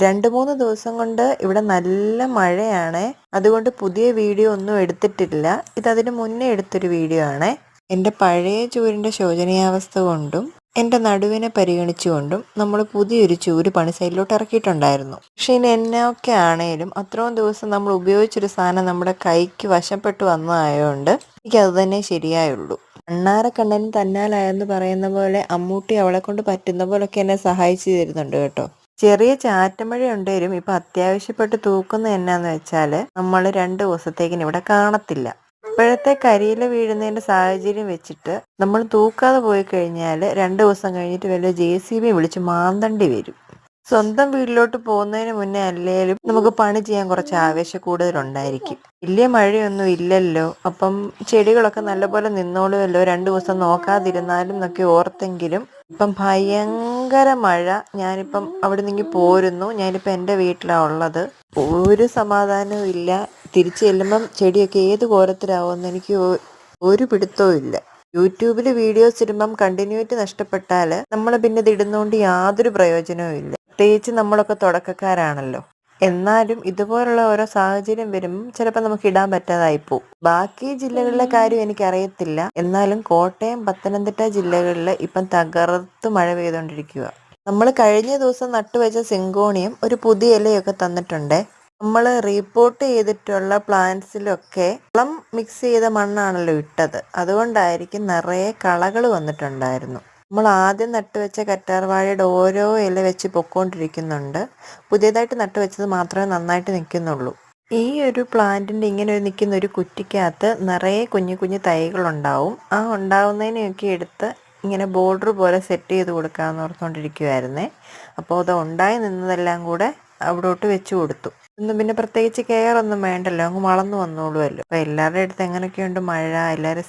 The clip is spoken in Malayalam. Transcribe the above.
2-3 ദിവസം കൊണ്ട് ഇവിടെ നല്ല മഴയാണ്. അതുകൊണ്ട് പുതിയ വീഡിയോ ഒന്നും എടുത്തിട്ടില്ല. ഇതതിന് മുന്നേ എടുത്തൊരു വീഡിയോ ആണ്. എൻ്റെ പഴയ ചൂരിൻ്റെ ശോചനീയാവസ്ഥ കൊണ്ടും എൻ്റെ നടുവിനെ പരിഗണിച്ചുകൊണ്ടും നമ്മൾ പുതിയൊരു ചൂര് പണി സൈഡിലോട്ട് ഇറക്കിയിട്ടുണ്ടായിരുന്നു. പക്ഷെ ഇനി എന്നൊക്കെ ആണേലും അത്രയും ദിവസം നമ്മൾ ഉപയോഗിച്ചൊരു സാധനം നമ്മുടെ കൈക്ക് വശപ്പെട്ട് വന്നതായതുകൊണ്ട് എനിക്കത് തന്നെ ശരിയായുള്ളൂ. അണ്ണാറക്കണ്ണനും തന്നാലായെന്ന് പറയുന്ന പോലെ അമ്മൂട്ടി അവളെ കൊണ്ട് പറ്റുന്ന പോലൊക്കെ എന്നെ സഹായിച്ചു തരുന്നുണ്ട് കേട്ടോ. ചെറിയ ചാറ്റമഴ ഉണ്ടെങ്കിലും ഇപ്പം അത്യാവശ്യപ്പെട്ട് തൂക്കുന്നത് എന്നാന്ന് വെച്ചാൽ നമ്മൾ 2 ദിവസത്തേക്കിന് ഇവിടെ കാണത്തില്ല. ഇപ്പോഴത്തെ കരിയില വീഴുന്നതിൻ്റെ സാഹചര്യം വെച്ചിട്ട് നമ്മൾ തൂക്കാതെ പോയി കഴിഞ്ഞാൽ 2 ദിവസം കഴിഞ്ഞിട്ട് വല്ല JCB വിളിച്ച് മാന്തണ്ടി വരും. സ്വന്തം വീട്ടിലോട്ട് പോകുന്നതിന് മുന്നേ അല്ലേലും നമുക്ക് പണി ചെയ്യാൻ കുറച്ച് ആവേശം കൂടുതലുണ്ടായിരിക്കും. വലിയ മഴയൊന്നും ഇല്ലല്ലോ, അപ്പം ചെടികളൊക്കെ നല്ലപോലെ നിന്നോളുമല്ലോ, 2 ദിവസം നോക്കാതിരുന്നാലും എന്നൊക്കെ ഓർത്തെങ്കിലും ഇപ്പം ഭയങ്കര മഴ. ഞാനിപ്പം അവിടെ നിന്ന് പോരുന്നു. ഞാനിപ്പോൾ എൻ്റെ വീട്ടിലാണ് ഉള്ളത്. ഒരു സമാധാനവും ഇല്ല. തിരിച്ചു ചെല്ലുമ്പം ചെടിയൊക്കെ ഏത് കോലത്തിലാവുമെന്ന് എനിക്ക് ഒരു പിടുത്തവും ഇല്ല. യൂട്യൂബിൽ വീഡിയോസ് ഇടുമ്പം കണ്ടിന്യൂറ്റി നഷ്ടപ്പെട്ടാൽ നമ്മൾ പിന്നെ ഇത് ഇടുന്നതുകൊണ്ട് യാതൊരു പ്രയോജനവും ഇല്ല. പ്രത്യേകിച്ച് നമ്മളൊക്കെ തുടക്കക്കാരാണല്ലോ. എന്നാലും ഇതുപോലുള്ള ഓരോ സാഹചര്യം വരുമ്പം ചിലപ്പോൾ നമുക്ക് ഇടാൻ പറ്റാതായിപ്പോവും. ബാക്കി ജില്ലകളിലെ കാര്യം എനിക്കറിയത്തില്ല. എന്നാലും കോട്ടയം, പത്തനംതിട്ട ജില്ലകളിൽ ഇപ്പം തകർത്ത് മഴ പെയ്തുകൊണ്ടിരിക്കുക. നമ്മൾ കഴിഞ്ഞ ദിവസം നട്ടുവെച്ച സിങ്കോണിയം ഒരു പുതിയ ഇലയൊക്കെ തന്നിട്ടുണ്ട്. നമ്മൾ റീപോർട്ട് ചെയ്തിട്ടുള്ള പ്ലാന്റ്സിലൊക്കെ വളം മിക്സ് ചെയ്ത മണ്ണാണല്ലോ ഇട്ടത്. അതുകൊണ്ടായിരിക്കും നിറയെ കളകൾ വന്നിട്ടുണ്ടായിരുന്നു. നമ്മൾ ആദ്യം നട്ടുവെച്ച കറ്റാർവാഴയുടെ ഓരോ ഇല വെച്ച് പൊക്കോണ്ടിരിക്കുന്നുണ്ട്. പുതിയതായിട്ട് നട്ടുവെച്ചത് മാത്രമേ നന്നായിട്ട് നിൽക്കുന്നുള്ളൂ. ഈ ഒരു പ്ലാന്റിൻ്റെ ഇങ്ങനെ നിൽക്കുന്ന ഒരു കുറ്റിക്കകത്ത് നിറയെ കുഞ്ഞു കുഞ്ഞു തൈകളുണ്ടാവും. ആ ഉണ്ടാവുന്നതിനെയൊക്കെ എടുത്ത് ഇങ്ങനെ ബോർഡർ പോലെ സെറ്റ് ചെയ്ത് കൊടുക്കാമെന്ന് ഓർത്തുകൊണ്ടിരിക്കുമായിരുന്നേ. അപ്പോൾ അത് ഉണ്ടായി നിന്നതെല്ലാം കൂടെ അവിടോട്ട് വെച്ച് കൊടുത്തു. ഒന്നും പിന്നെ പ്രത്യേകിച്ച് കെയർ ഒന്നും വേണ്ടല്ലോ, അങ്ങ് വളർന്നു വന്നോളുമല്ലോ. അപ്പോൾ എല്ലാവരുടെ അടുത്ത് എങ്ങനെയൊക്കെയുണ്ട് മഴ? എല്ലാവരും